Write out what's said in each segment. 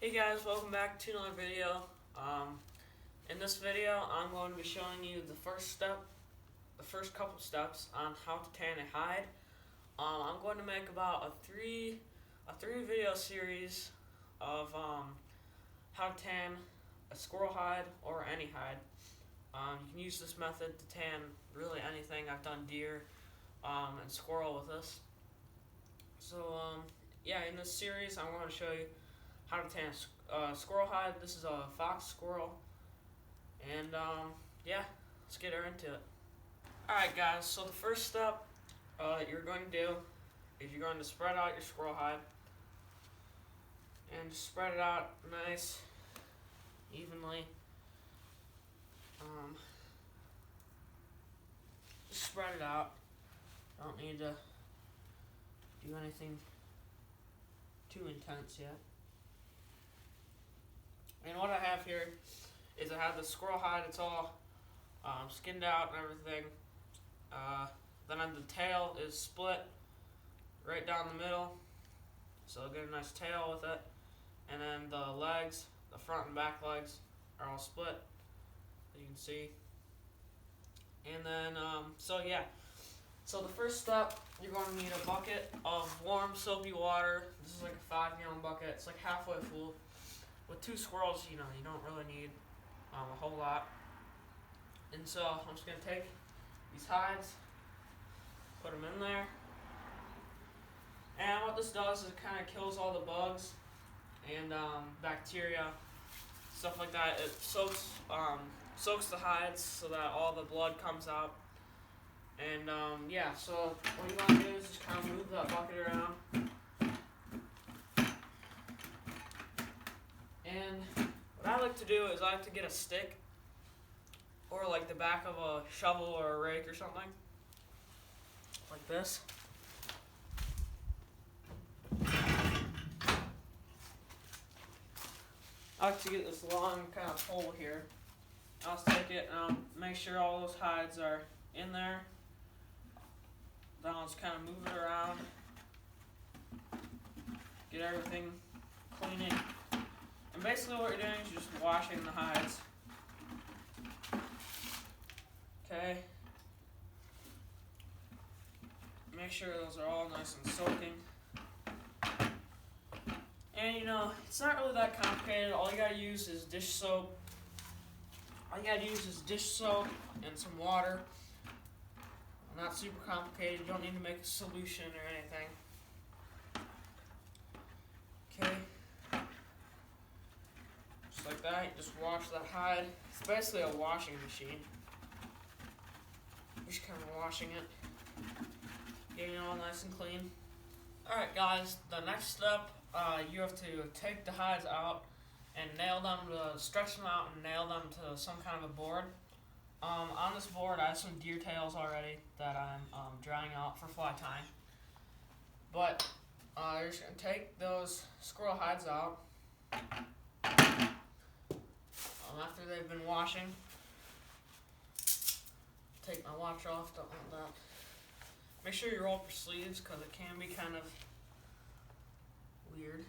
Hey guys, welcome back to another video. In this video, I'm going to be showing you the first couple steps on how to tan a hide. I'm going to make about a three video series of how to tan a squirrel hide or any hide. You can use this method to tan really anything. I've done deer and squirrel with this. So yeah, in this series, I'm going to show you how to tan a squirrel hide. This is a fox squirrel, and yeah, let's get her into it. Alright guys, so the first step you're going to do is you're going to spread out your squirrel hide and just spread it out nice, evenly. Just spread it out. Don't need to do anything too intense yet. And what I have here is I have the squirrel hide. It's all skinned out and everything. Then the tail is split right down the middle, so I'll get a nice tail with it. And then the legs, the front and back legs, are all split, as you can see. And then, so the first step, you're going to need a bucket of warm soapy water. This is like a 5-gallon bucket. It's like halfway full. With 2 squirrels, you don't really need a whole lot. And so I'm just going to take these hides, put them in there. And what this does is it kind of kills all the bugs and bacteria, stuff like that. It soaks the hides so that all the blood comes out. And so what you want to do is just kind of move that bucket around. And what I like to do is I like to get a stick or like the back of a shovel or a rake or something, like this. I like to get this long kind of pole here. I'll stick it and I'll make sure all those hides are in there. Then I'll just kind of move it around, get everything cleaning. And basically what you're doing is you're just washing the hides. Okay. Make sure those are all nice and soaking. And it's not really that complicated. All you gotta use is dish soap. And some water. Not super complicated. You don't need to make a solution or anything. Okay. Just like that, you just wash that hide. It's basically a washing machine. Just kind of washing it, getting it all nice and clean. Alright guys, the next step, you have to take the hides out and nail them, stretch them out and nail them to some kind of a board. On this board I have some deer tails already that I'm drying out for fly tying. But you're just going to take those squirrel hides out after they've been washing. Take my watch off, don't want that. Make sure you roll up your sleeves because it can be kind of weird.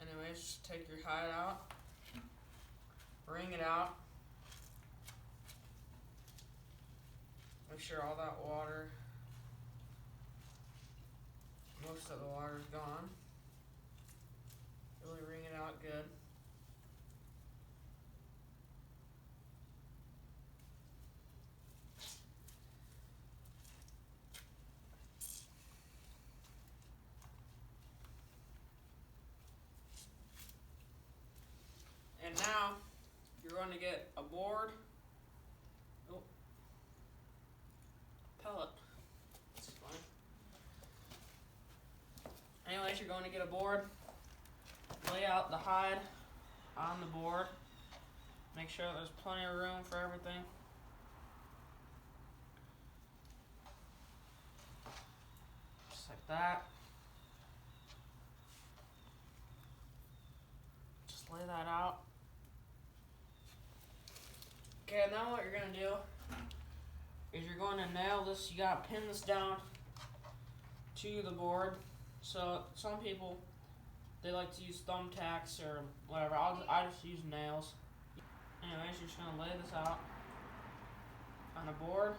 Anyways, just take your hide out, wring it out. Make sure all that water, most of the water is gone. Really wring it out good. And now you're going to get a board. Pellet. That's fine. Anyways, you're going to get a board. Lay out the hide on the board. Make sure there's plenty of room for everything. Just like that. Just lay that out. Okay, now what you're going to do is you're going to nail this. You got to pin this down to the board. So some people they like to use thumbtacks or whatever. I just use nails. Anyways, you're just gonna lay this out on a board.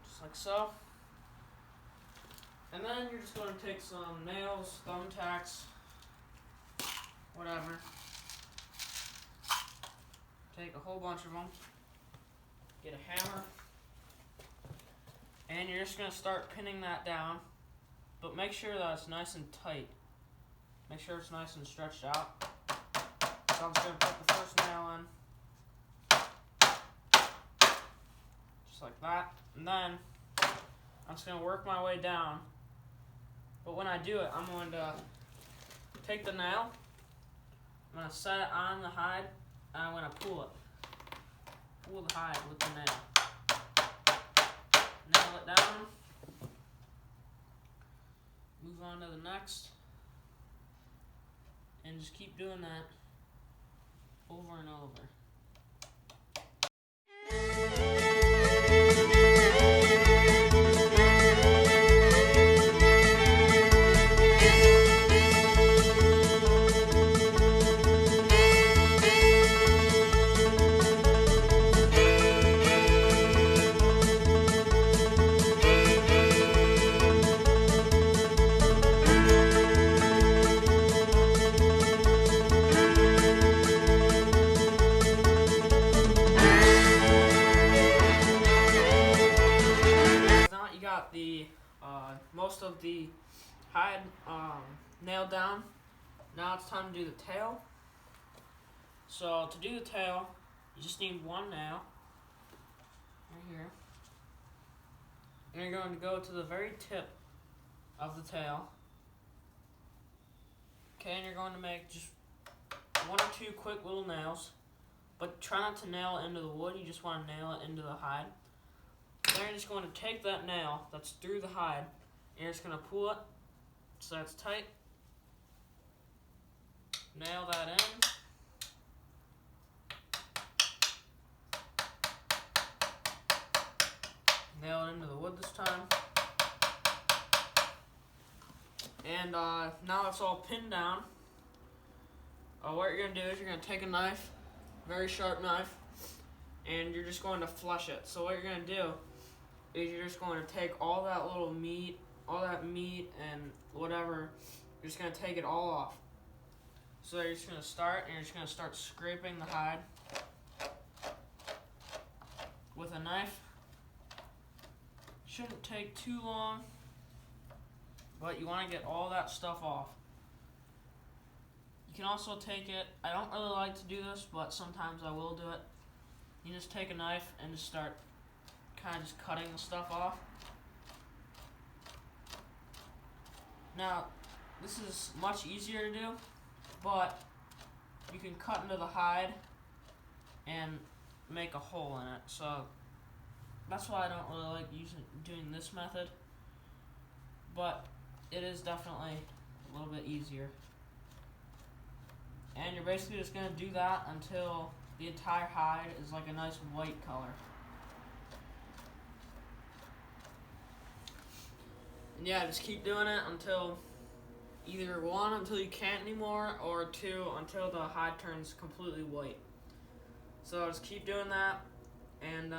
Just like so. And then you're just going to take some nails, thumbtacks, whatever. Take a whole bunch of them. Get a hammer. And you're just going to start pinning that down. But make sure that it's nice and tight. Make sure it's nice and stretched out. So I'm just going to put the first nail in. Just like that. And then I'm just going to work my way down. But when I do it, I'm going to take the nail, I'm going to set it on the hide, and I'm going to pull it. Pull the hide with the nail. Nail it down. Move on to the next. And just keep doing that over and over. The most of the hide nailed down. Now it's time to do the tail. So to do the tail, you just need one nail right here. And you're going to go to the very tip of the tail. Okay, and you're going to make just one or two quick little nails, but try not to nail it into the wood. You just want to nail it into the hide. Then you're just going to take that nail that's through the hide, and you're just going to pull it so that's tight. Nail that in. Nail it into the wood this time. And now it's all pinned down. What you're going to do is you're going to take a knife, very sharp knife, and you're just going to flush it. So what you're going to do is you're just going to take all that little meat, all that meat and whatever, you're just going to take it all off. So you're just going to start, and you're just going to start scraping the hide with a knife. Shouldn't take too long, but you want to get all that stuff off. You can also take it, I don't really like to do this, but sometimes I will do it. You just take a knife and just start kind of just cutting the stuff off. Now, this is much easier to do, but you can cut into the hide and make a hole in it. So that's why I don't really like doing this method, but it is definitely a little bit easier. And you're basically just going to do that until the entire hide is like a nice white color. And yeah, just keep doing it until either one, until you can't anymore, or two, until the hide turns completely white. So just keep doing that, and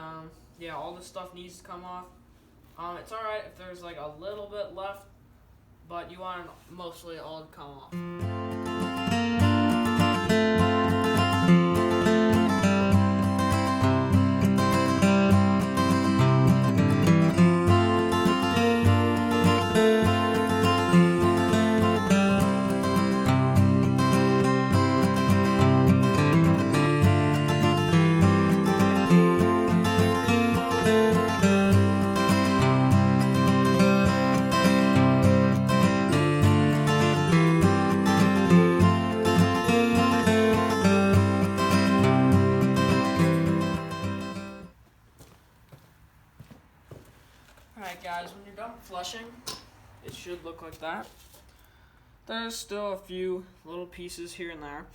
yeah, all this stuff needs to come off. It's alright if there's like a little bit left, but you want mostly all to come off. Alright guys, when you're done flushing, it should look like that. There's still a few little pieces here and there,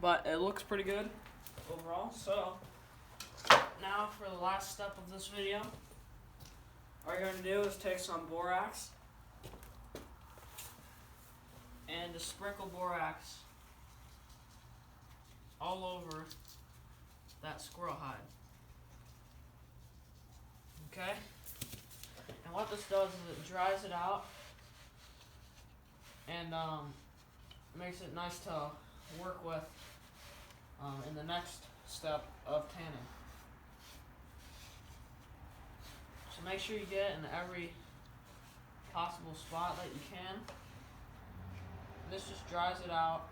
but it looks pretty good overall. So now for the last step of this video, All you're going to do is take some borax and just sprinkle borax all over that squirrel hide. Okay? And what this does is it dries it out and makes it nice to work with in the next step of tanning. So make sure you get it in every possible spot that you can. This just dries it out,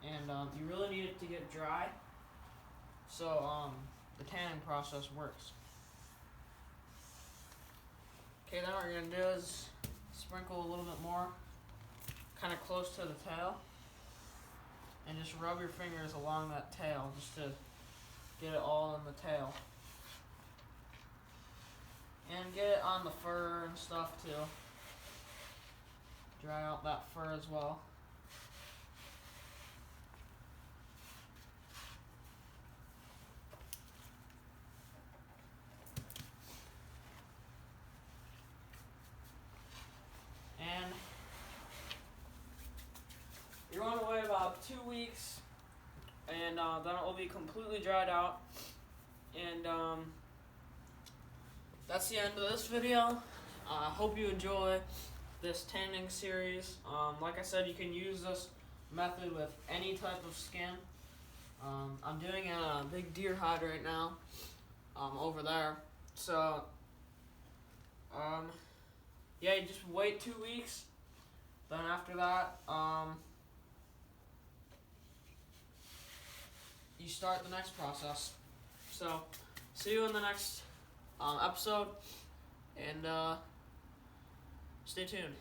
and you really need it to get dry so the tanning process works. Okay, then what you're going to do is sprinkle a little bit more, kind of close to the tail, and just rub your fingers along that tail just to get it all in the tail. And get it on the fur and stuff too. Dry out that fur as well. And you're going to wait about 2 weeks, and then it will be completely dried out. And that's the end of this video. I hope you enjoy this tanning series. Like I said, you can use this method with any type of skin. I'm doing it on a big deer hide right now over there. So, yeah, you just wait 2 weeks. Then after that, you start the next process. So, see you in the next episode, and stay tuned.